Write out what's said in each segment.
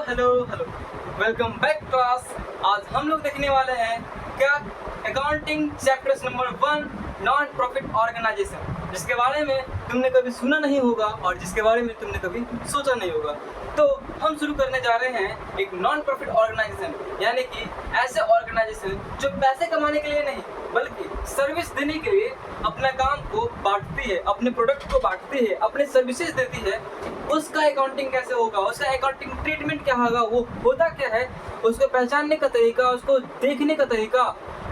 Hello welcome back class. आज हम लोग देखने वाले हैं क्या accounting chapters number 1 non profit organisation, जिसके बारे में तुमने कभी सुना नहीं होगा और जिसके बारे में तुमने कभी सोचा नहीं होगा। तो हम शुरू करने जा रहे हैं एक नॉन प्रॉफिट ऑर्गेनाइजेशन, यानी कि ऐसे ऑर्गेनाइजेशन जो पैसे कमाने के लिए नहीं बल्कि सर्विस देने के लिए अपना काम को बांटती है, अपने प्रोडक्ट को बांटती है, अपने सर्विसेज देती है। उसका अकाउंटिंग कैसे होगा, उसका अकाउंटिंग ट्रीटमेंट क्या होगा, वो होता क्या है, उसको पहचानने का तरीका, उसको देखने का तरीका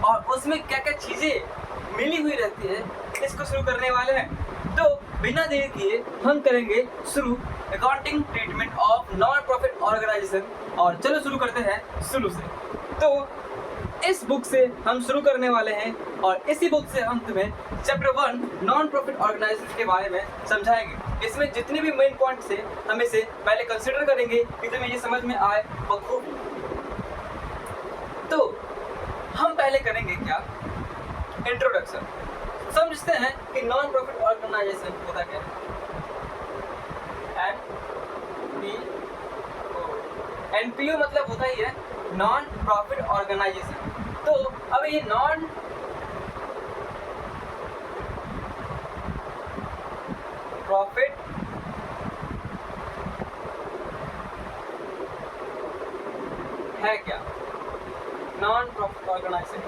और उसमें क्या क्या चीज़ें मिली हुई रहती है, इसको शुरू करने वाले हैं। तो बिना देर किए हम करेंगे शुरू accounting treatment of non profit organisation. और चलो शुरू करते हैं शुरू से। तो इस बुक से हम शुरू करने वाले हैं और इसी बुक से हम तुम्हें चैप्टर 1 नॉन प्रॉफिट ऑर्गेनाइजेशन के बारे में समझाएंगे। इसमें जितने भी मेन पॉइंट्स हैं हम इसे पहले कंसिडर करेंगे कि तुम्हें ये समझ में आए बखूबी। तो हम पहले करेंगे क्या, इंट्रोडक्शन। समझते हैं कि नॉन प्रॉफिट ऑर्गेनाइजेशन होता क्या है। एनपीओ मतलब होता ही है नॉन प्रॉफिट ऑर्गेनाइजेशन। तो अब ये नॉन प्रॉफिट है क्या, नॉन प्रॉफिट ऑर्गेनाइजेशन।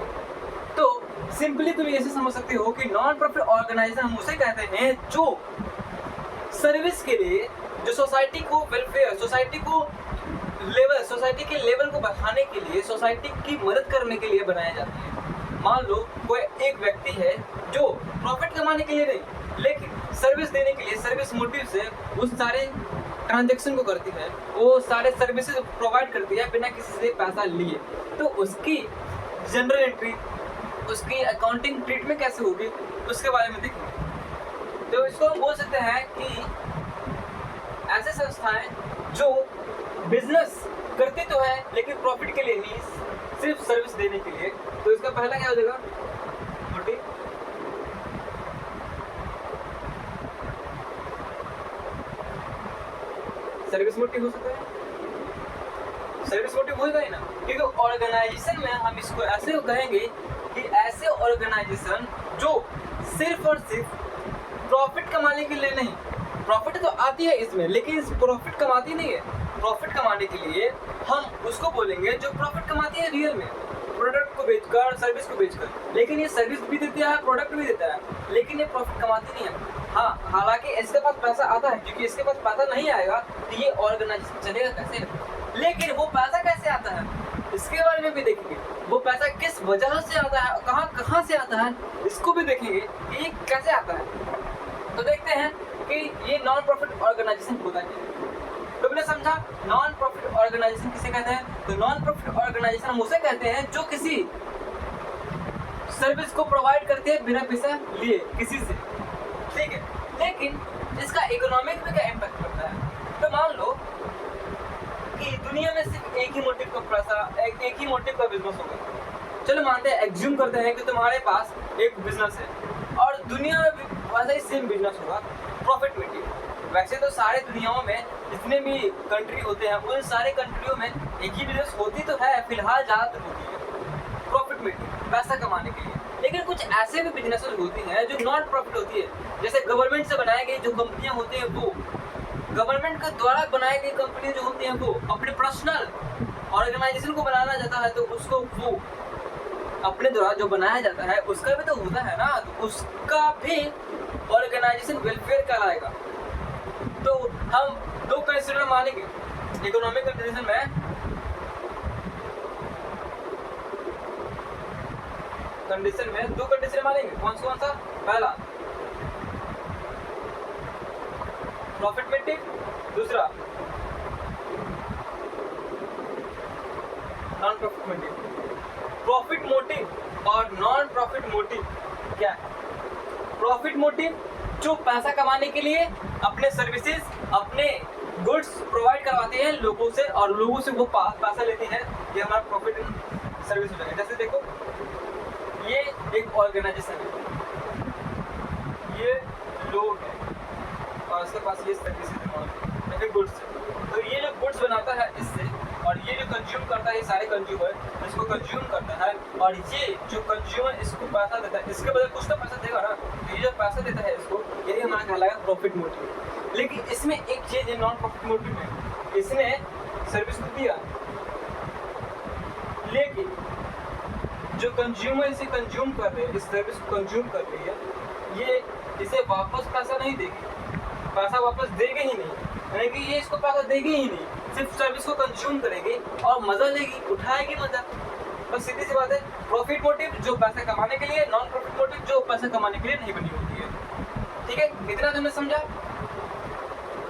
तो सिंपली तुम ऐसे समझ सकते हो कि नॉन प्रॉफिट ऑर्गेनाइजेशन हम उसे कहते हैं जो सर्विस के लिए, जो सोसाइटी को वेलफेयर, सोसाइटी के लेवल को बढ़ाने के लिए, सोसाइटी की मदद करने के लिए बनाए जाते हैं। मान लो कोई एक व्यक्ति है जो प्रॉफिट कमाने के लिए नहीं लेकिन सर्विस देने के लिए, सर्विस मोटिव से उस सारे ट्रांजैक्शन को करती है, वो सारे सर्विसेज प्रोवाइड करती है बिना किसी से पैसा लिए। तो उसकी जनरल एंट्री, उसकी अकाउंटिंग ट्रीटमेंट कैसे होगी उसके बारे में देखेंगे। तो इसको हम बोल सकते हैं कि ऐसे संस्थाएं जो बिजनेस करती तो है लेकिन प्रॉफिट के लिए नहीं, सिर्फ सर्विस देने के लिए। तो इसका पहला क्या हो जाएगा, मोटिव। सर्विस मोटिव हो सकता है, सर्विस मोटिव होगा ही ना, क्योंकि ऑर्गेनाइजेशन में हम इसको ऐसे कहेंगे कि ऐसे ऑर्गेनाइजेशन जो सिर्फ और सिर्फ प्रॉफिट कमाने के लिए नहीं, प्रॉफिट तो आती है इसमें लेकिन प्रॉफिट कमाती नहीं है। प्रॉफिट कमाने के लिए हम उसको बोलेंगे जो प्रॉफिट कमाती है रियल में, प्रोडक्ट को बेचकर, सर्विस को बेचकर। लेकिन ये सर्विस भी देता है, प्रोडक्ट भी देता है, लेकिन ये प्रॉफिट कमाती नहीं है। हाँ, हालांकि इसके पास पैसा आता है, क्योंकि इसके पास पैसा नहीं आएगा तो ये ऑर्गेनाइजेशन चलेगा कैसे। लेकिन वो पैसा कैसे आता है इसके बारे में भी देखेंगे। वो पैसा किस वजह से आता है, कहाँ से आता है, इसको भी देखेंगे कि ये कैसे आता है। तो देखते हैं कि ये नॉन प्रॉफिट ऑर्गेनाइजेशन होता है। तो मैंने समझा नॉन प्रॉफिट ऑर्गेनाइजेशन किसे कहते हैं। तो नॉन प्रॉफिट ऑर्गेनाइजेशन हम उसे कहते हैं जो किसी सर्विस को प्रोवाइड करती है बिना पैसा लिए किसी से, ठीक है। लेकिन इसका इकोनॉमिक में क्या इम्पैक्ट पड़ता है। तो मान लो कि दुनिया में सिर्फ एक ही मोटिव का पैसा, एक ही मोटिव का बिजनेस होगा। चलो मानते हैं, एग्ज्यूम करते हैं कि तुम्हारे पास एक बिजनेस है और दुनिया में भी वैसा ही सेम बिजनेस होगा, प्रॉफिट मोटिव। वैसे तो सारे दुनियाओं में जितने भी कंट्री होते हैं उन सारे कंट्रियों में एक ही बिजनेस होती तो है, फिलहाल ज़्यादातर होती है प्रॉफिट मोटिव, पैसा कमाने के लिए। लेकिन कुछ ऐसे भी बिजनेसेस होती हैं जो नॉट प्रॉफिट होती है, जैसे गवर्नमेंट से बनाई गई जो कंपनियां होती हैं, वो गवर्नमेंट के द्वारा बनाई गई कंपनियां जो होती हैं वो अपने पर्सनल ऑर्गेनाइजेशन को बनाना चाहता है तो उसको वो अपने द्वारा जो बनाया जाता है उसका भी तो होता है ना, तो उसका भी ऑर्गेनाइजेशन वेलफेयर कहलाएगा। तो हम दो कंसीडर मानेंगे इकोनॉमिक कंडीशन में। दो कंडीशन मानेंगे, कौन सा। पहला प्रॉफिट मोटिव, दूसरा non profit motive. Profit motive और नॉन प्रॉफिट मोटिव क्या है। प्रॉफिट मोटिव जो पैसा कमाने के लिए अपने सर्विसेज, अपने गुड्स प्रोवाइड करवाते हैं लोगों से और लोगों से वो पैसा लेते हैं, ये हमारा प्रॉफिट सर्विस हो जाएगा। जैसे देखो ये एक ऑर्गेनाइजेशन है, ये लोग है और उसके पास ये सर्विसेज या फिर गुड्स। तो ये जो गुड्स बनाता है इससे, और ये जो कंज्यूम करता है, ये सारे कंज्यूमर इसको कंज्यूम करता है, और ये जो कंज्यूमर इसको पैसा देता है, इसके बदले कुछ तो पैसा देगा ना। तो ये जो पैसा देता है इसको, यही हमारा कहलाएगा प्रॉफिट मोटिव। लेकिन इसमें एक चीज़ है नॉन प्रॉफिट मोटिव में, इसने सर्विस को दिया, लेकिन जो कंज्यूमर इसे कंज्यूम कर रहे हैं, इस सर्विस को कंज्यूम कर रही है, ये इसे वापस पैसा नहीं देगी, पैसा वापस देगी ही नहीं, यानी कि ये इसको पैसा देगी ही नहीं, सिर्फ सर्विस को कंज्यूम करेगी और मजा लेगी, उठाएगी मजा। बस सीधी सी बात है, प्रॉफिट मोटिव जो पैसा कमाने के लिए, नॉन प्रॉफिट मोटिव जो पैसा कमाने के लिए नहीं बनी होती है। ठीक है, इतना तुमने समझा।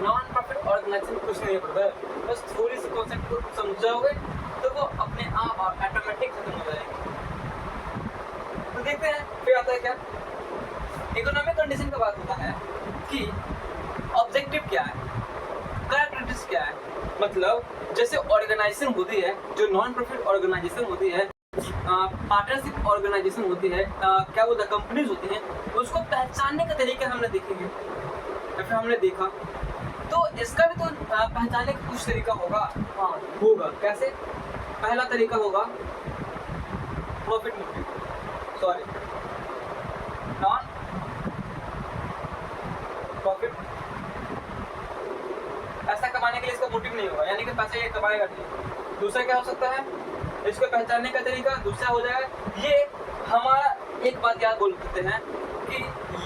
नॉन प्रॉफिट ऑर्गेनाइजेशन कुछ नहीं पड़ता है, बस थोड़ी सी कॉन्सेप्ट को समझ जाओगे तो वो अपने आप ऑटोमेटिक खत्म हो जाएगी। तो देखते हैं फिर आता है क्या, इकोनॉमिक कंडीशन का बात होता है कि ऑब्जेक्टिव क्या है, कैरेक्टरिस्टिक्स क्या है। मतलब जैसे ऑर्गेनाइजेशन होती है, जो नॉन प्रॉफिट ऑर्गेनाइजेशन होती है, पार्टनरशिप ऑर्गेनाइजेशन होती है, क्या बोलते हैं कंपनीज होती हैं, उसको पहचानने का तरीका हमने देखेंगे या फिर हमने देखा। तो इसका भी तो पहचानने का कुछ तरीका होगा। हाँ होगा, कैसे? पहला तरीका होगा profit motive, sorry non profit, पैसा कमाने के लिए इसका मोटिव नहीं होगा, यानी कि पैसा ये कमाएगा नहीं। दूसरा क्या हो सकता है, इसको पहचानने का तरीका दूसरा हो जाएगा, ये हमारा एक बात याद बोल सकते हैं कि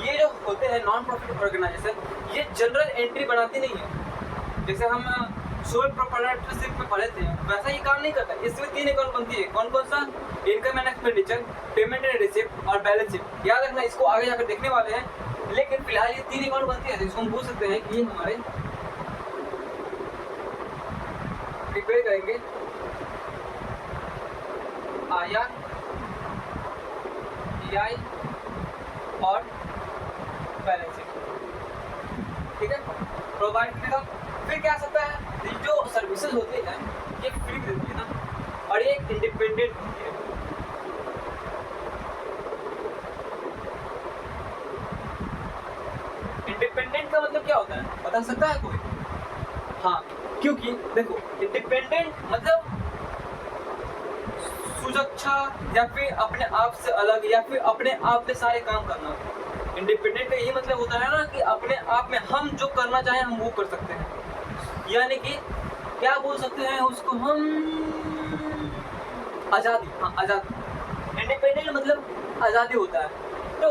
ये जो होते हैं नॉन प्रॉफिट ऑर्गेनाइजेशन, ये जनरल एंट्री बनाती नहीं है। जैसे हम सोल प्रोप्राइटरशिप में पढ़े थे, वैसा ये काम नहीं करता। इसमें 3 अकाउंट बनती है, कौन कौन सा? Income and expenditure, payment and receipt और बैलेंस शीट। याद रखना, इसको आगे जाकर देखने वाले हैं, लेकिन फिलहाल ये 3 अकाउंट बनती है, जिसको हम पूछ सकते हैं कि ये हमारे प्रिपेयर करेंगे आया, EI और बैलेंस शीट। ठीक है, प्रोवाइड करेगा। फिर क्या सकता है, ये जो सर्विसेज होती है ये फ्री देती है ना, और ये इंडिपेंडेंट होती है। इंडिपेंडेंट का मतलब क्या होता है, बता सकता है कोई? हाँ, क्योंकि देखो इंडिपेंडेंट मतलब सुरक्षा या फिर अपने आप से अलग या फिर अपने आप में सारे काम करना। इंडिपेंडेंट का यही मतलब होता है ना कि अपने आप में हम जो करना चाहें हम वो कर सकते हैं, यानी कि क्या बोल सकते हैं उसको हम, आज़ादी। हाँ आज़ादी, इंडिपेंडेंट मतलब आज़ादी होता है। तो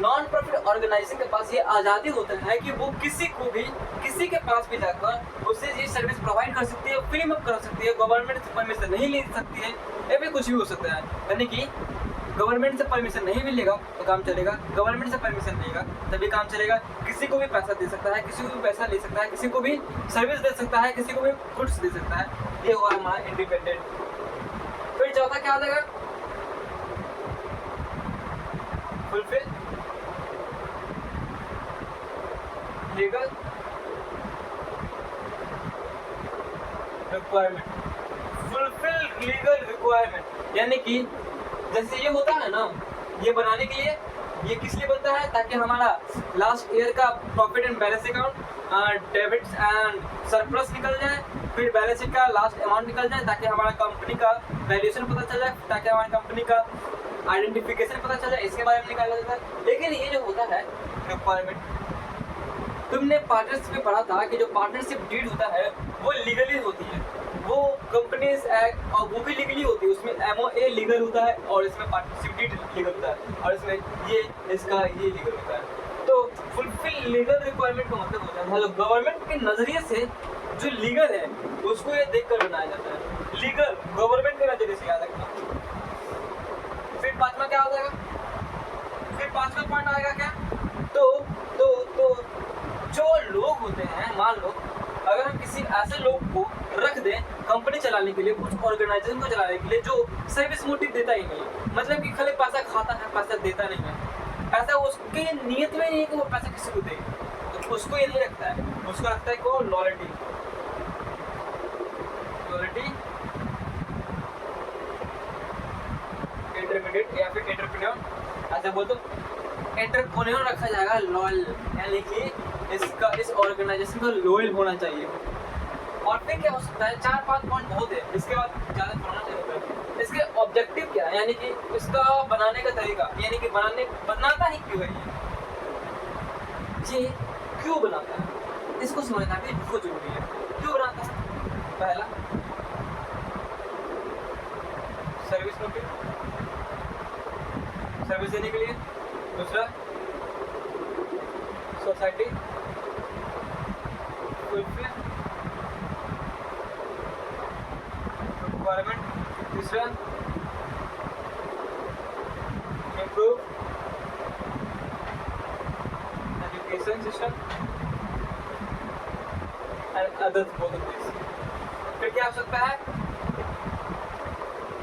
नॉन प्रॉफिट ऑर्गेनाइजेशन के पास ये आज़ादी होता है कि वो किसी को भी, किसी के पास भी जाकर उससे ये सर्विस प्रोवाइड कर सकती है, फ्री में कर सकती है, गवर्नमेंट से परमिशन नहीं ले सकती है, या फिर कुछ भी हो सकता है। यानी कि गवर्नमेंट से परमिशन नहीं मिलेगा तो काम चलेगा, गवर्नमेंट से परमिशन लेगा तभी काम चलेगा। किसी को भी पैसा दे सकता है, किसी को भी पैसा ले सकता है, किसी को भी सर्विस दे सकता है, किसी को भी गुड्स दे सकता है। ये हुआ हमारा इंडिपेंडेंट। फिर चौथा क्या आ जाएगा, fulfil legal requirement. Fulfil legal requirement यानी कि जैसे ये होता है ना, ये बनाने के लिए ये किस लिए बनता है, ताकि हमारा लास्ट ईयर का profit and balance account, debits and surplus निकल जाए, फिर बैलेंस शीट का लास्ट अमाउंट निकल जाए, ताकि हमारा कंपनी का वैल्यूएशन पता चल जाए, ताकि हमारी कंपनी का आइडेंटिफिकेशन पता चल जाए, इसके बारे में निकाला जाता है। लेकिन ये जो होता है रिक्वायरमेंट, तुमने पार्टनरशिप में पढ़ा था कि जो पार्टनरशिप डीड होता है वो लीगली होती है, वो कंपनीज एक्ट और वो भी लीगली होती है, उसमें MOA लीगल होता है और इसमें पार्टनरशिप डीड लीगल होता है, और इसमें ये इसका ये लीगल होता है। तो फुलफिल लीगल रिक्वायरमेंट का मतलब होता है मतलब गवर्नमेंट के नज़रिए से जो लीगल है उसको ये देख कर बनाया जाता है, लीगल गवर्नमेंट के नज़रिए से, याद रखना। फिर पांचवा क्या हो जाएगा, फिर पांचवा पॉइंट आएगा क्या, तो जो लोग होते हैं, मान लो अगर हम किसी ऐसे लोग को रख दें कंपनी चलाने के लिए, कुछ ऑर्गेनाइजेशन को चलाने के लिए जो सर्विस मोटिव देता ही नहीं, मतलब कि खाली पैसा खाता है, पैसा देता नहीं है, पैसा उसके नियत में नहीं है कि वो पैसा किसी को दे, तो उसको ये नहीं रखता है, उसको रखता है को लॉयल्टी, इंटरमीडिएट या फिर एंटरप्रेन्योर, ऐसा बोल तो एंटरप्रेन्योर रखा जाएगा लॉयल, यानी कि इसका इस ऑर्गेनाइजेशन का लॉयल होना चाहिए। और फिर क्या हो सकता है, 4-5 पॉइंट बहुत है, इसके बाद ज़्यादा पढ़ना चाहिए। इसके ऑब्जेक्टिव क्या है, यानी कि इसका बनाने का तरीका, यानी कि बनाता ही क्यों है ये क्यों बनाता है, इसको समझना भी बहुत जरूरी है। क्यों बनाता है? पहला, सर्विस मोटिव, सर्विस देने के लिए। दूसरा, सोसाइटी रिक्वायरमेंट। तीसरा, improve education system and others both of this. फिर क्या हो सकता है,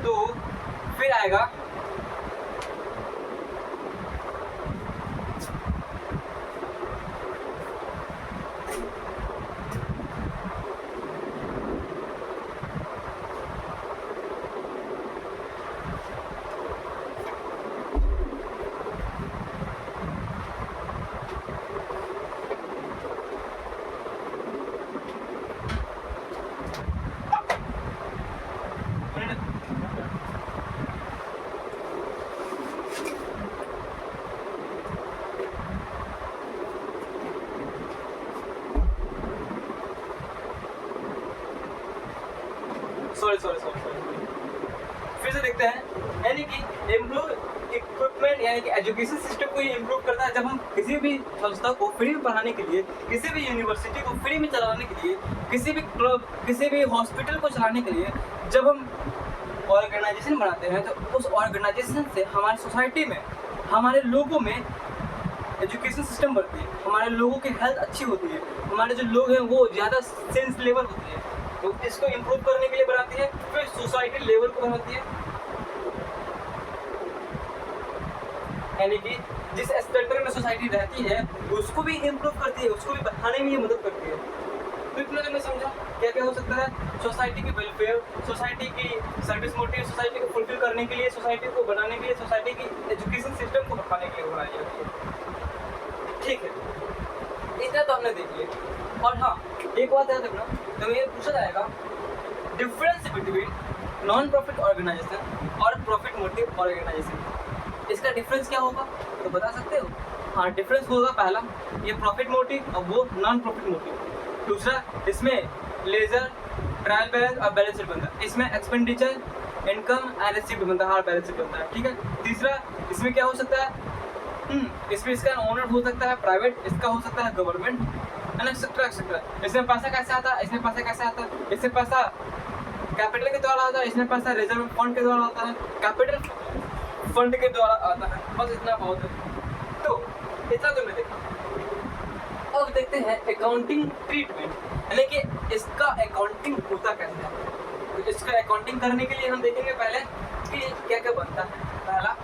तो फिर आएगा सॉरी फिर से देखते हैं, यानी कि इम्प्रूव इक्विपमेंट, यानी कि एजुकेशन सिस्टम को ये इम्प्रूव करता है जब हम किसी भी संस्था को फ्री में पढ़ाने के लिए, किसी भी यूनिवर्सिटी को फ्री में चलाने के लिए, किसी भी क्लब, किसी भी हॉस्पिटल को चलाने के लिए जब हम ऑर्गेनाइजेशन बनाते हैं, तो उस ऑर्गेनाइजेशन से हमारी सोसाइटी में, हमारे लोगों में एजुकेशन सिस्टम बढ़ती है, हमारे लोगों की हेल्थ अच्छी होती है, हमारे जो लोग हैं वो ज़्यादा सेंस लेवल होती है, तो इसको इम्प्रूव करने के लिए बनाती है। फिर सोसाइटी लेवल को बनाती है, यानी कि जिस स्ट्रक्चर में सोसाइटी रहती है उसको भी इम्प्रूव करती है, उसको भी बढ़ाने में ये मदद करती है। तो इतना तुमने समझा क्या क्या हो सकता है, सोसाइटी की वेलफेयर, सोसाइटी की सर्विस मोटिव, सोसाइटी को फुलफिल करने के लिए, सोसाइटी को बनाने के लिए, सोसाइटी की एजुकेशन सिस्टम को बढ़ाने के लिए बनाई जाती है। ठीक है, इतना तो हमने देख लिया। और हाँ, एक बात याद रखना, तो ये पूछा जाएगा difference between non profit organisation और प्रॉफिट मोटिव ऑर्गेनाइजेशन। इसका डिफरेंस क्या होगा तो बता सकते हो? हाँ, डिफरेंस होगा पहला, ये प्रॉफिट मोटिव और वो नॉन प्रॉफिट मोटिव। दूसरा, इसमें लेजर, ट्रायल बैलेंस और बैलेंस शीट बनता है। इसमें एक्सपेंडिचर, इनकम एंड रिसीव्ड बनता है, हर बैलेंस शीट बनता है। ठीक है। तीसरा, इसमें क्या हो सकता है, इसमें इसका ओनर हो सकता है प्राइवेट, इसका हो सकता है गवर्नमेंट एंड एक्सेट्रा एक्सेट्रा। इसमें पैसा कैसे आता है, इसमें पैसा कैसे आता है, इसमें पैसा कैपिटल के द्वारा आता है, इसमें पैसा रिजर्व फंड के द्वारा आता है, कैपिटल फंड के द्वारा आता है। बस इतना बहुत है। तो इतना तुमने देखा। अब देखते हैं अकाउंटिंग ट्रीटमेंट, यानी कि इसका अकाउंटिंग होता कैसे है। तो इसका अकाउंटिंग करने के लिए हम देखेंगे पहले कि क्या क्या बनता है। पहला,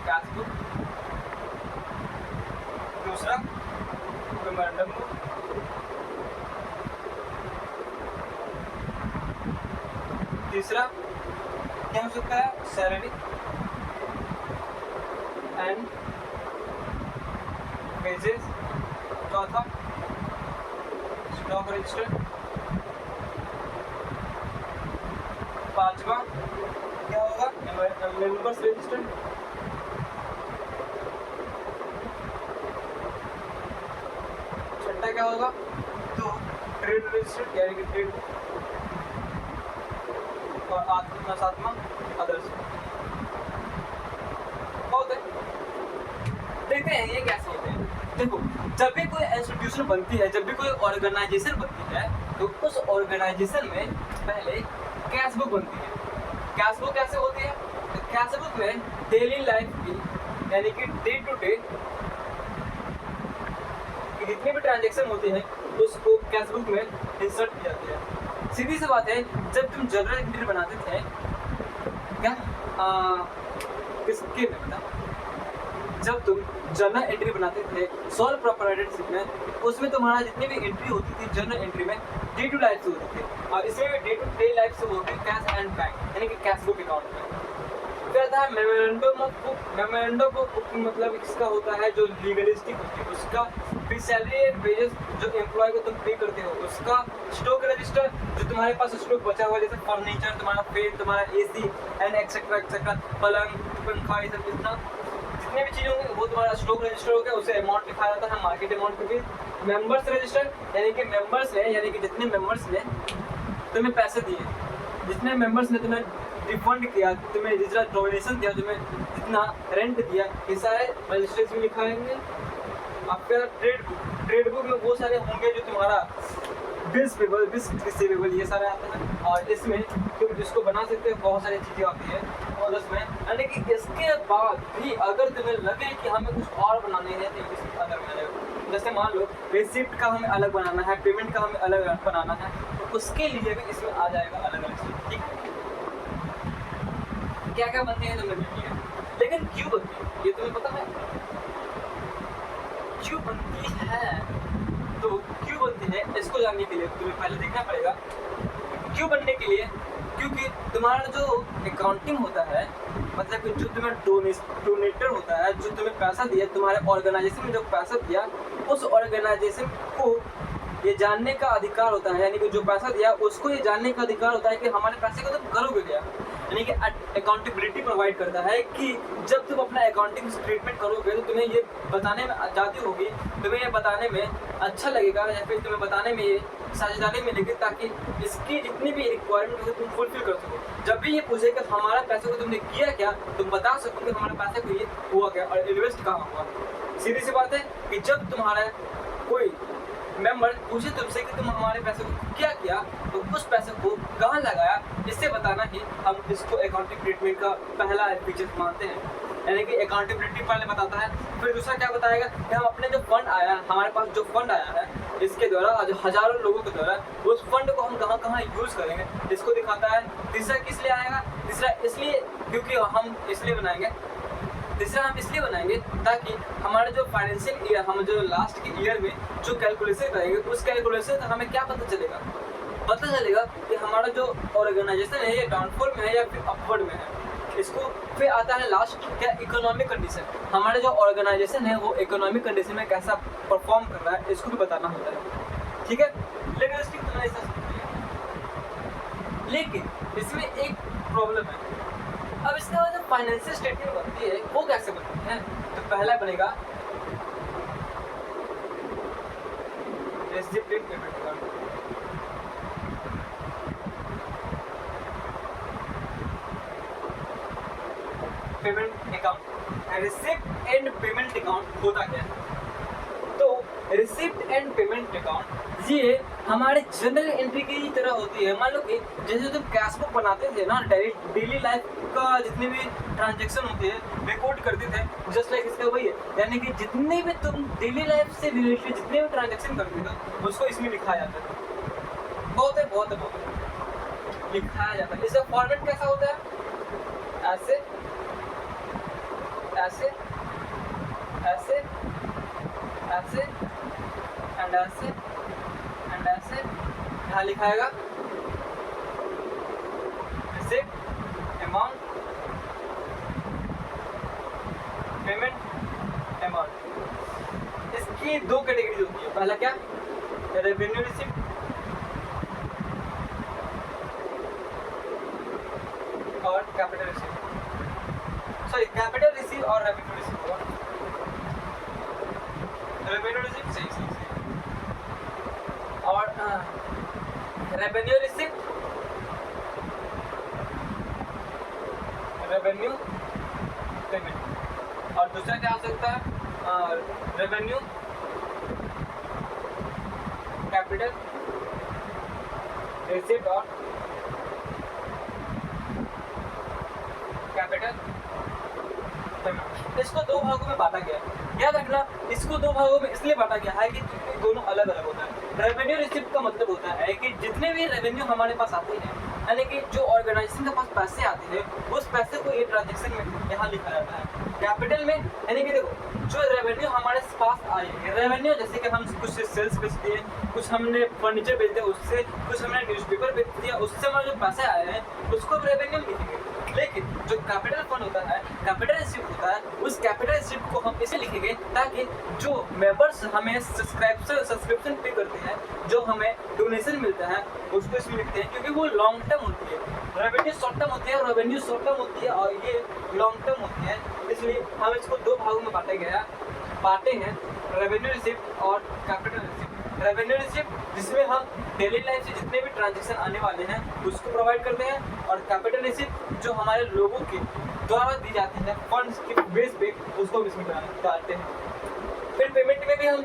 कैश बुक। दूसरा, मेमोरेंडम बुक। तीसरा क्या हो सकता है, सैलरी एंड वेजेस। चौथा, स्टॉक रजिस्टर। पांचवा क्या होगा, मेंबर्स रजिस्टर। छठा क्या होगा, तो ट्रेड रजिस्टर, यानी कि ट्रेड। और सातवां अदर्स। बहुत है, देखते हैं ये कैसे होते हैं। देखो, जब भी कोई इंस्टीट्यूशन बनती है, जब भी कोई ऑर्गेनाइजेशन बनती है, तो उस ऑर्गेनाइजेशन में पहले कैश बुक बनती है। कैश बुक कैसे होती है, तो कैश बुक में डेली लाइफ की, यानी कि डे टू डे जितनी भी ट्रांजेक्शन होती है उसको कैश बुक में इंसर्ट की जाती है। सीधी सी बात है, जब तुम जर्नल एंट्री बनाते थे क्या, किसके में बता, जब तुम जर्नल एंट्री बनाते थे सोल प्रोप्राइटरशिप में, उसमें तुम्हारा जितनी भी एंट्री होती थी जर्नल एंट्री में डे टू लाइफ से होती थी, और इसमें भी डे टू डे लाइफ से होती है कैश एंड बैंक, यानी कि कैश बुक अकाउंट में। कहता है मेमोरेंडम ऑफ मतलब इसका होता है जो लीगलिस्टिक होती है उसका, फिर सैलरी एंड वेजेस जो एम्प्लॉय को तुम पे करते हो उसका, स्टॉक रजिस्टर जो तुम्हारे पास स्टॉक बचा हुआ जैसे फर्नीचर, तुम्हारा पेन, तुम्हारा एसी एंड एक्सेट्रा एक्सेट्रा, पलंग, पंखा, ये सब जितना जितने भी चीज़ होंगे वो तुम्हारा स्टॉक रजिस्टर हो गया, उसे अमाउंट लिखा जाता है मार्केट अमाउंट के। फिर मेंबर्स रजिस्टर यानी कि मेंबर्स ने, यानी कि जितने मेंबर्स ने तुम्हें पैसे दिए, जितने मेंबर्स ने तुम्हें रिफंड किया, तुम्हें जितना डोनेशन दिया, तुम्हें जितना रेंट दिया, ये सारे रजिस्टर्स में लिखाएंगे। आपका ट्रेड बुक में वो सारे होंगे जो तुम्हारा बिल्स पेबल, बिल्स रिसीवेबल, ये सारे आते हैं। और इसमें तुम जिसको बना सकते हो बहुत सारी चीज़ें आती है और उसमें, यानी कि इसके बाद भी अगर तुम्हें लगे कि हमें कुछ और बनाने हैं तो इसमें अलग बनाएगा। जैसे मान लो रिसिप्ट का हमें अलग बनाना है, पेमेंट का हमें अलग बनाना है, तो उसके लिए भी इसमें आ जाएगा अलग अलग चीज़। ठीक है, क्या क्या बनती है तुमने देखी है, लेकिन क्यों बनती है ये तुम्हें पता है? क्यों बनती है, तो क्यों बनती है इसको जानने के लिए तुम्हें पहले देखना पड़ेगा क्यों बनने के लिए। क्योंकि तुम्हारा जो अकाउंटिंग होता है, मतलब कि जो तुम्हें डोनेटर होता है, जो तुम्हें पैसा दिया, तुम्हारे ऑर्गेनाइजेशन में जो पैसा दिया, उस ऑर्गेनाइजेशन को ये जानने का अधिकार होता है, यानी कि जो पैसा दिया उसको ये जानने का अधिकार होता है कि हमारे पैसे को तुम करोगे क्या। यानी कि अकाउंटेबिलिटी प्रोवाइड करता है कि जब तुम अपना अकाउंटिंग ट्रीटमेंट करोगे तो तुम्हें ये बताने में आज़ादी होगी, तुम्हें ये बताने में अच्छा लगेगा, या फिर तुम्हें बताने में ये साझेदारी मिलेगी ताकि इसकी जितनी भी रिक्वायरमेंट होगी तुम फुलफिल कर सको। जब भी ये पूछे कि हमारा पैसे को तुमने किया क्या, तुम बता सको कि हमारे पैसे को ये हुआ क्या और इन्वेस्ट कहाँ हुआ। सीधी सी बात है कि जब तुम्हारा कोई मेंबर पूछे तुमसे कि तुम हमारे पैसे को क्या किया, तो उस पैसे को कहाँ लगाया, इससे बताना ही हम इसको अकाउंटिंग ट्रीटमेंट का पहला फीचर मानते हैं। यानी कि अकाउंटेबिलिटी पहले बताता है, फिर दूसरा क्या बताएगा कि हम अपने जो फंड आया है, हमारे पास जो फंड आया है, इसके द्वारा जो हजारों लोगों के द्वारा उस फंड को हम कहाँ कहाँ यूज़ करेंगे, इसको दिखाता है। तीसरा किस लिए आएगा, तीसरा इसलिए क्योंकि हम इसलिए बनाएंगे, तीसरा हम इसलिए बनाएंगे ताकि हमारा जो फाइनेंशियल ईयर, हम जो लास्ट के ईयर में जो कैलकुलेशन करेंगे, उस कैलकुलेशन से हमें क्या पता चलेगा, पता चलेगा कि हमारा जो ऑर्गेनाइजेशन है ये डाउनफॉल में है या फिर अपवर्ड में है। इसको फिर आता है लास्ट क्या, इकोनॉमिक कंडीशन, हमारे जो ऑर्गेनाइजेशन है वो इकोनॉमिक कंडीशन में कैसा परफॉर्म कर रहा है, इसको भी बताना होता है। ठीक है, लेकिन इसकी लेकिन इसमें एक प्रॉब्लम है। अब इसके बाद जो फाइनेंशियल स्टेटमेंट बनती है वो कैसे बनती है, तो पहला बनेगा receipt and payment account. Payment account, receipt and payment account होता क्या है? तो रिसिप्ट एंड पेमेंट अकाउंट ये हमारे जनरल एंट्री की तरह होती है। मान लो कि जैसे तुम कैश बुक बनाते थे ना, डेली लाइफ का जितने भी ट्रांजेक्शन होते हैं रिकॉर्ड करते थे, जस्ट लाइक इसका वही है। यानी कि जितने भी तुम डेली लाइफ से रिलेटेड जितने भी ट्रांजेक्शन करते थे उसको इसमें लिखाया जाता है। बहुत लिखाया जाता है। इसका फॉर्मेट कैसा होता है, ऐसे ऐसे ऐसे ऐसे एंड ऐसे एंड ऐसे, यहाँ लिखाएगा रिसिप्ट, अमाउंट, पेमेंट अमाउंट। इसकी दो कैटेगरी होती है, पहला क्या, रेवेन्यू रिसिप्ट और capital receipt, sorry capital receipt और रेवेन्यू रिसिप्ट। रेवेन्यू रिसिप्ट सही और रेवेन्यू रिसिप्ट, रेवेन्यू पेमेंट, और दूसरा क्या हो सकता है, रेवेन्यू कैपिटल रिसिप्ट और कैपिटल पेमेंट। इसको दो भागों में बांटा गया है। याद रखना, इसको दो भागों में इसलिए बांटा गया है कि दोनों अलग अलग होता है। रेवेन्यू रिसिप्ट का मतलब होता है कि जितने भी रेवेन्यू हमारे पास आते हैं यानी कि जो ऑर्गेनाइजेशन के पास पैसे आते हैं उस पैसे को ये ट्रांजेक्शन में यहाँ लिखा जाता है कैपिटल में। यानी कि देखो जो रेवेन्यू हमारे पास आई है, रेवेन्यू जैसे कि हम कुछ सेल्स बेच दिए, कुछ हमने फर्नीचर बेच दिया उससे, कुछ हमने न्यूज़पेपर बेच दिया उससे हमारे जो पैसे आए हैं उसको रेवेन्यू लिखेंगे। लेकिन जो कैपिटल फंड होता है, कैपिटल रिसिप्ट होता है, उस कैपिटल रिसिप्ट को हम इसे लिखेंगे ताकि जो मेंबर्स हमें सब्सक्रिप्शन पे करते हैं, जो हमें डोनेशन मिलता है उसको इसमें लिखते हैं, क्योंकि वो लॉन्ग टर्म होती है। रेवेन्यू शॉर्ट टर्म होती है, रेवेन्यू शॉर्ट टर्म होती है और ये लॉन्ग टर्म होती है, इसलिए हम इसको दो भागों में बांटे हैं रेवेन्यू रिसिप्ट और कैपिटल रिसिप्ट। रेवेन्यू रिसिप्ट जिसमें हम डेली लाइफ से जितने भी ट्रांजेक्शन आने वाले हैं उसको प्रोवाइड करते हैं, और कैपिटल रिसिप्ट जो हमारे लोगों के द्वारा दी जाती है फंड्स के बेस पे उसको इसमें डालते हैं। फिर पेमेंट में भी हम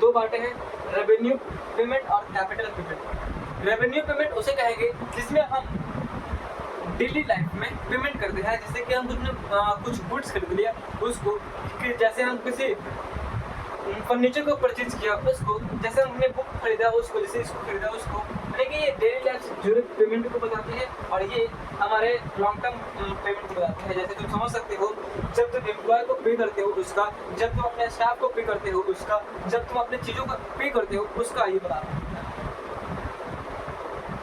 दो बांटे हैं, रेवेन्यू पेमेंट और कैपिटल पेमेंट। रेवेन्यू पेमेंट उसे कहेंगे जिसमें हम डेली लाइफ में पेमेंट करते हैं, जैसे कि हम कुछ गुड्स खरीद लिया उसको, जैसे हम किसी फर्नीचर को परचेज किया उसको, जैसे हमने बुक खरीदा उसको, जैसे इसको खरीदा उसको, यानी कि ये डेली लाइफ से जुड़े पेमेंट को बताती है और ये हमारे लॉन्ग टर्म पेमेंट को बताती है। जैसे तुम समझ सकते हो जब तुम एम्प्लॉय को पे करते हो उसका, जब तुम अपने स्टाफ को पे करते हो उसका, जब तुम अपने चीज़ों को पे करते हो उसका ये बताता है।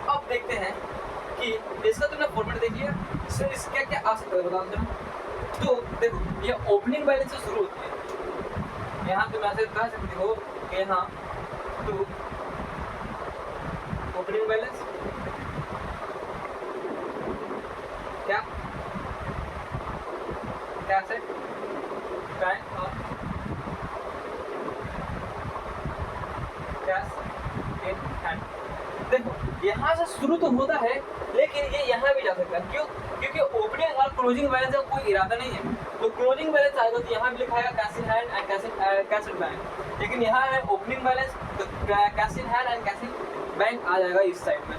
अब देखते हैं कि इसका तुमने फॉर्मेट देखिए, इससे क्या क्या आ सकता है बताओ जरा। तो देखो ये ओपनिंग बैलेंस से शुरू होती है, यहाँ तुम ऐसे कह सकते हो कि यहाँ तो ओपनिंग बैलेंस क्या से बैंक और कैश इन हैंड। देखो यहाँ से शुरू तो होता है लेकिन ये यहाँ भी जा सकता है, क्यों? क्योंकि ओपनिंग और क्लोजिंग बैलेंस का कोई इरादा नहीं है। तो क्लोजिंग बैलेंस आएगा तो यहाँ भी लिखा है cash in hand and cash in bank, लेकिन यहाँ है ओपनिंग बैलेंस तो cash in hand and cash in bank आ जाएगा इस साइड में।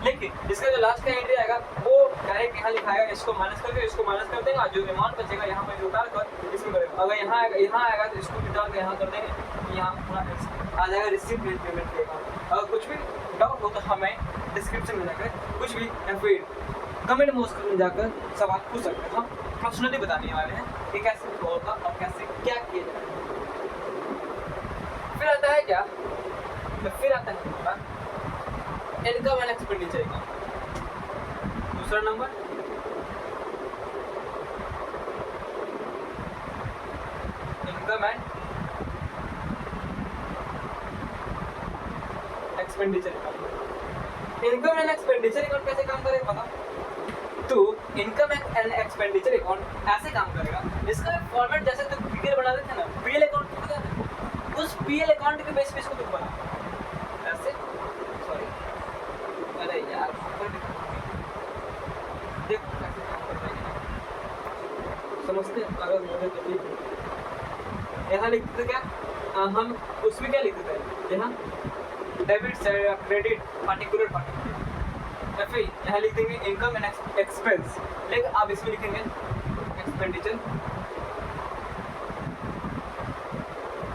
लेकिन इसका जो लास्ट का एंट्री आएगा वो डायरेक्ट यहाँ लिखाएगा, इसको माइनस करके इसको माइनस कर देंगे, जो अमाउंट बचेगा यहाँ पर उतार कर इसमें करेगा। अगर यहाँ आएगा तो इसको उतार कर यहाँ कर देंगे, यहाँ पूरा आ जाएगा रिसीव पेमेंट के अकाउंट। अगर कुछ भी डाउट हो तो हमें डिस्क्रिप्शन में जाकर कुछ भी या फिर कमेंट बॉक्स में जाकर सवाल पूछ सकते हैं। हम पर्सनली बताने वाले हैं कि कैसे होगा और कैसे क्या किया जाए। फिर आता है क्या, फिर आता है हमारा इनकम एंड एक्सपेंडिचर अकाउंट। दूसरा number income and expenditure account. Income and expenditure account कैसे काम करेगा पता? तो इनकम एंड एक्सपेंडिचर अकाउंट ऐसे काम करेगा, इसका फॉर्मेट जैसे तुम पीएल बना देते ना, पीएल अकाउंट को बता दे, उस पीएल अकाउंट के बेस पे इसको तुम बना ऐसे। सॉरी अरे यार देखो कैसे काम करता है, समझते हैं? अगर मुझे तो ठीक यहाँ लिख देते क्या, हम उसमें क्या लिख देते हैं यहाँ डेबिट क्रेडिट पार्टिकुलर या फिर यहाँ लिख देंगे इनकम एंड एक्सपेंस, लेकिन आप इसमें लिखेंगे एक्सपेंडिचर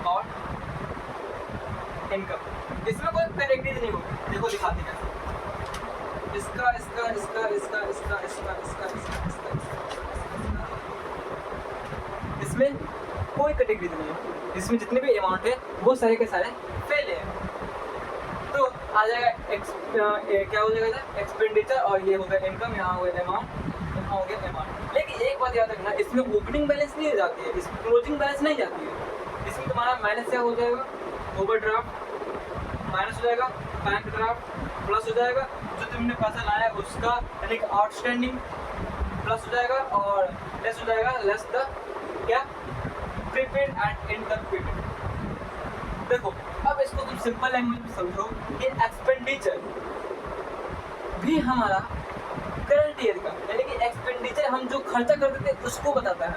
और इनकम। इसमें कोई कनेक्टिव नहीं होगी, देखो दिखाते हैं इसका इसका इसका इसका इसका इसका इसका इसका इसका इसमें कोई कैटेगरी नहीं है, इसमें जितने भी अमाउंट है वो सारे के सारे फेल है। तो आ जाएगा क्या हो जाएगा एक्सपेंडिचर और ये हो गया इनकम, यहाँ हो गया अमाउंट, यहाँ हो गया अमाउंट। लेकिन एक बात याद रखना, इसमें ओपनिंग बैलेंस नहीं जाती है, इसमें क्लोजिंग बैलेंस नहीं जाती है। इसमें तुम्हारा माइनस क्या हो जाएगा, ओवरड्राफ्ट माइनस हो जाएगा, बैंक ड्राफ्ट प्लस हो जाएगा, जो तुमने पैसा लाया उसका यानी कि आउटस्टैंडिंग प्लस हो जाएगा, और लेस हो जाएगा लेस द क्या प्रीपेड एंड इनकम पेमेंट। देखो अब इसको तुम सिंपल लैंग्वेज में समझो कि एक्सपेंडिचर भी हमारा करंट ईयर का, यानी कि एक्सपेंडिचर हम जो खर्चा कर देते हैं उसको बताता है,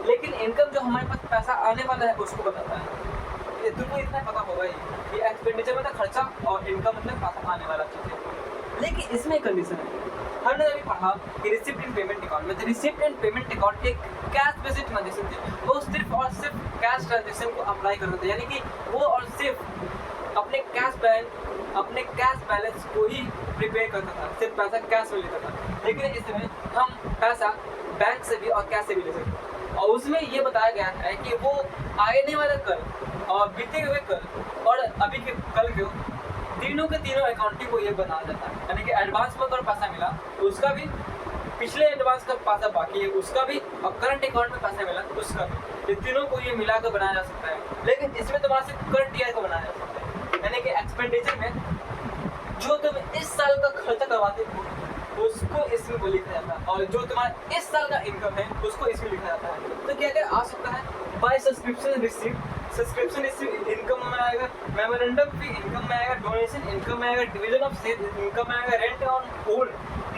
लेकिन इनकम जो हमारे पास पैसा आने वाला है उसको बताता है। ये तुमको इतना पता होगा ही कि एक्सपेंडिचर मतलब खर्चा और इनकम मतलब पैसा आने वाला चीज़ है। लेकिन इसमें कंडीशन है, हमने अभी पढ़ा कि रिसिप्ट एंड पेमेंट अकाउंट में रिसिप्ट एंड पेमेंट अकाउंट एक कैश बेस्ड ट्रांजेक्शन थे, वो सिर्फ और सिर्फ कैश ट्रांजेक्शन को अप्लाई करते थे, यानी कि वो और सिर्फ अपने कैश बैलेंस को ही प्रिपेयर करता था, सिर्फ पैसा कैश में लेता था। लेकिन इसमें हम पैसा बैंक से भी और कैश से भी ले सकते हैं। और उसमें ये बताया गया है कि वो आने वाला कल और बीते हुए कल और अभी के कल के तीनों के तीनों अकाउंटिंग को ये बना देता है। यानी कि एडवांस में अगर पैसा मिला उसका भी, पिछले एडवांस का पैसा बाकी है उसका भी, और करंट अकाउंट में पैसा मिला उसका भी, ये तीनों को ये मिलाकर बनाया जा सकता है। लेकिन इसमें तुम्हारा सिर्फ करंट ईयर को बनाया जा सकता है, यानी कि एक्सपेंडिचर में जो तुम इस साल का खर्चा करवाते हो उसको इसमें वो लिखा जाता है, और जो तुम्हारा इस साल का इनकम है उसको इसमें लिखा जाता है। तो क्या क्या आ सकता है? By subscription received, subscription receive income में आएगा, मेमोरेंडम फी इनकम में आएगा, डोनेशन इनकम में आएगा, डिवीजन ऑफ सेल इनकम में आएगा, रेंट ऑन होल्ड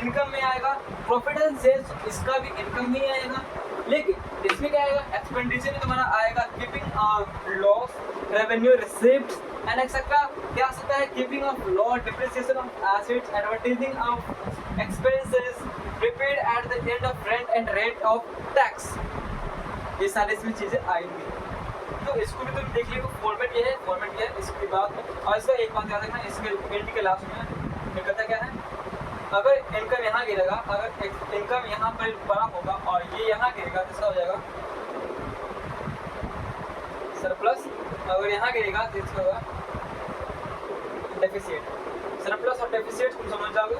इनकम में आएगा, प्रॉफिट एंड सेल्स इसका भी इनकम ही आएगा। लेकिन इसमें क्या आएगा? एक्सपेंडिचर में तुम्हारा आएगा keeping loss, revenue received and etcetera. क्या आ सकता है? Keeping of loss, depreciation of assets, advertising of expenses, prepaid at the end of rent and rate of tax, ये सारी इसमें चीजें आएंगी। तो इसको भी तुम देख लियो, फॉर्मेट ये है, फॉर्मेट ये है इसके बाद में। और इसका एक बात याद रखना, इसके एंड के लास्ट में ये कहता क्या है, अगर इनकम यहाँ गिरेगा, अगर इनकम यहाँ पर बड़ा होगा और ये यहाँ गिरेगा तो इसका हो जाएगा सरप्लस, अगर यहाँ गिरेगा तो इसका होगा डेफिसिट। सरप्लस और डेफिसिट तुम समझ जाओगे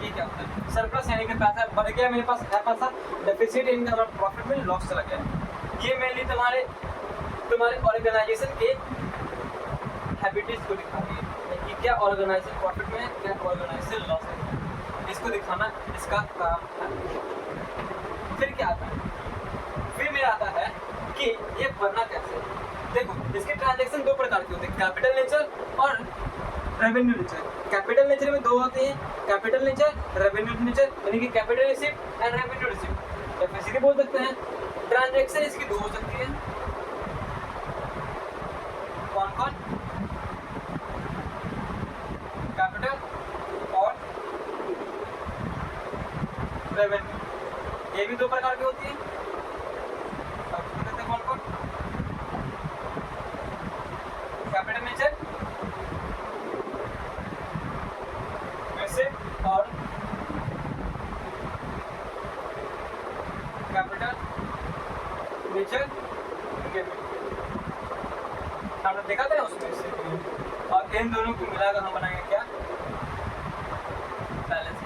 ये क्या होता है। सरप्लस यानी कि पैसा बढ़ गया मेरे पास है पैसा, डेफिसिट यानी हमारा प्रॉफिट में लॉस चला गया। ये मेनली तुम्हारे ऑर्गेनाइजेशन के हैबिटेट्स को दिखाती है कि क्या ऑर्गेनाइजेशन प्रॉफिट में है, क्या ऑर्गेनाइजेशन लॉस है, इसको दिखाना इसका काम है। फिर क्या आता है? फिर मेरा आता है कि ये बनना कैसे। देखो इसके ट्रांजैक्शन दो प्रकार के होते हैं, कैपिटल नेचर और रेवेन्यू नेचर। कैपिटल नेचर में दो होते हैं, कैपिटल नेचर, रेवेन्यू नेचर, यानी कि capital receipt and revenue receipt, या फिर बोल सकते हैं। ट्रांजैक्शन इसकी दो हो सकती है, कौन कौन? कैपिटल और रेवेन्यू, ये भी दो प्रकार की होती है। कौन कौन? कैपिटल नेचर वैसे और कैपिटल नेचर हमने देखा था उसमें से, और इन दोनों को मिलाकर हम बनाएंगे क्या? बैलेंस।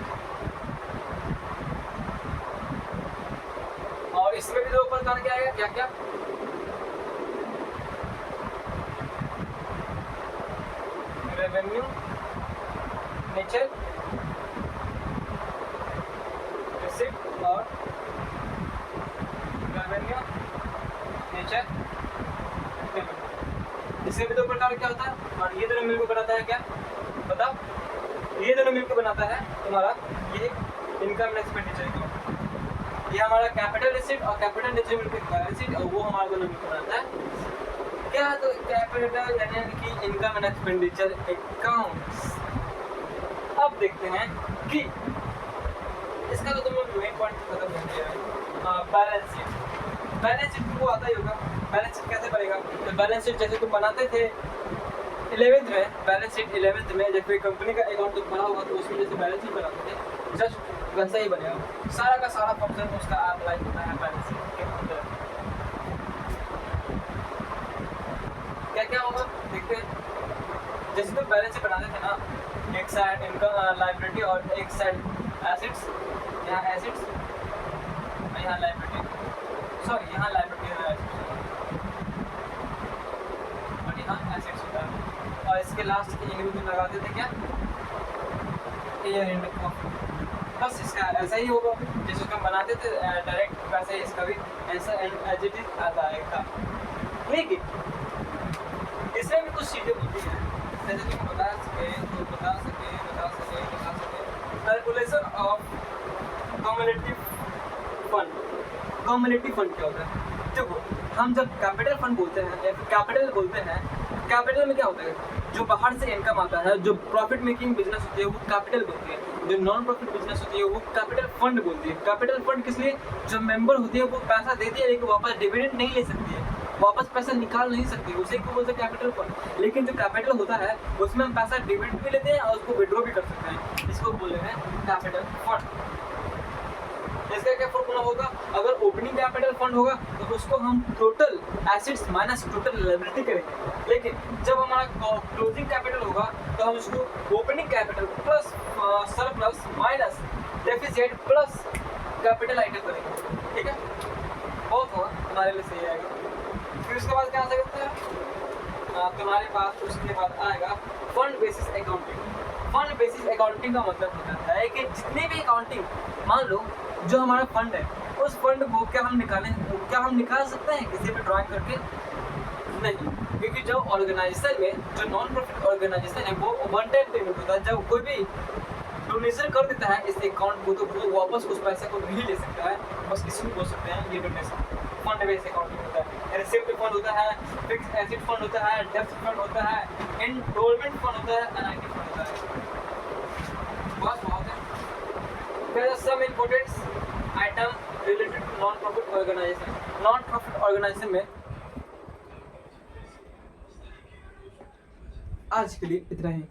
और इसमें भी दो प्रकार के आएगा, क्या क्या? रेवेन्यू नेचर रिसीप्ट और रेवेन्यू नेचर पेमेंट। इससे भी दो प्रकार क्या होता है, और ये दोनों मिलकर बनाता है क्या? बताओ, ये दोनों मिलकर बनाता है तुम्हारा ये इनकम एंड एक्सपेंडिचर अकाउंट। ये हमारा कैपिटल रिसीप्ट और कैपिटल नेचर मिलकर बैलेंस शीट, और वो हमारा दोनों मिलकर बनाता है क्या? तो कैपिटल यानी कि इनकम एंड एक्सपेंडिचर अकाउंट्स। अब देखते हैं कि इसका तो तुम मेन पॉइंट खत्म कर दिया है। बैलेंस शीट, बैलेंस शीट को आता ही होगा। बैलेंस शीट कैसे बनेगा? तो बैलेंस शीट जैसे तुम बनाते थे 11th में, बैलेंस शीट 11th में जब कोई कंपनी का अकाउंट तुम बना होगा तो उसमें जैसे बैलेंस शीट बनाते थे, जस्ट वैसा ही बनेगा। सारा का सारा फंक्शन उसका अप्लाई होता है बैलेंस शीट के अंदर। क्या क्या होगा देखते हैं। जैसे तुम बैलेंस शीट बनाते थे ना, एक साइड इनकम लायबिलिटी और एक साइड एसेट्स, यहाँ एसेट्स यहाँ लायबिलिटी, सॉरी यहाँ लायबिलिटी और यहाँ एसेट्स होता है। और इसके लास्ट के एंड में लगाते थे क्या? Year and profit. बस इसका ऐसा ही होगा जैसे उसमें बनाते थे डायरेक्ट, वैसे ही इसका भी ऐसा एज इट इज आता है। लेकिन इसमें भी कुछ चीज़ें होती हैं, जैसे कि बता सके calculation of community fund. Community fund क्या होता है? देखो हम जब कैपिटल फंड बोलते हैं या फिर कैपिटल बोलते हैं, कैपिटल में क्या होता है? जो बाहर से इनकम आता है, जो प्रॉफिट मेकिंग बिजनेस होती है वो कैपिटल बोलती है, जो नॉन प्रॉफिट बिजनेस होती है वो कैपिटल फंड बोलती है। कैपिटल फंड किस लिए? जो मेंबर होती है वो पैसा देती है लेकिन वापस डिविडेंड नहीं ले सकती है, वापस पैसा निकाल नहीं सकते, उसे क्यों बोलते हैं कैपिटल फंड। लेकिन जो कैपिटल होता है उसमें हम पैसा डिविडेंड भी लेते हैं और उसको विड्रॉ भी कर सकते हैं, इसको बोल रहे हैं कैपिटल फंड। इसका क्या फॉर्मूला होगा, अगर ओपनिंग कैपिटल फंड होगा तो उसको हम total assets minus total liability करेंगे, लेकिन जब हमारा क्लोजिंग कैपिटल होगा तो हम उसको opening capital plus surplus minus deficit plus capital item करेंगे, ठीक है। बहुत होगा, हमारे लिए सही आएगा। फिर उसके बाद क्या आ सकता है तुम्हारे पास, उसके बाद आएगा fund basis accounting. Fund basis accounting का मतलब होता है कि जितने भी अकाउंटिंग, मान लो जो हमारा फंड है उस फंड को क्या हम निकाल सकते हैं किसी भी ड्राइंग करके? नहीं, क्योंकि जो ऑर्गेनाइजेशन में, जो नॉन प्रॉफिट ऑर्गेनाइजेशन है वो वन टाइम पेमेंट होता है। जब कोई भी डोनेशन कर देता है इस अकाउंट को तो वो वापस उस पैसे को नहीं ले सकता है, बस इसको बोल सकते हैं ये डोनेशन। फंड बेस्ड अकाउंटिंग होता है, रिसिप्ट फंड होता है, फिक्स एसेट फंड होता है, डेब्ट फंड होता है, एनरोलमेंट फंड होता है, एनआईटी फंड होता है। बहुत है। फिर some important item related to non profit organisation. Non profit organisation में आज के लिए इतना ही।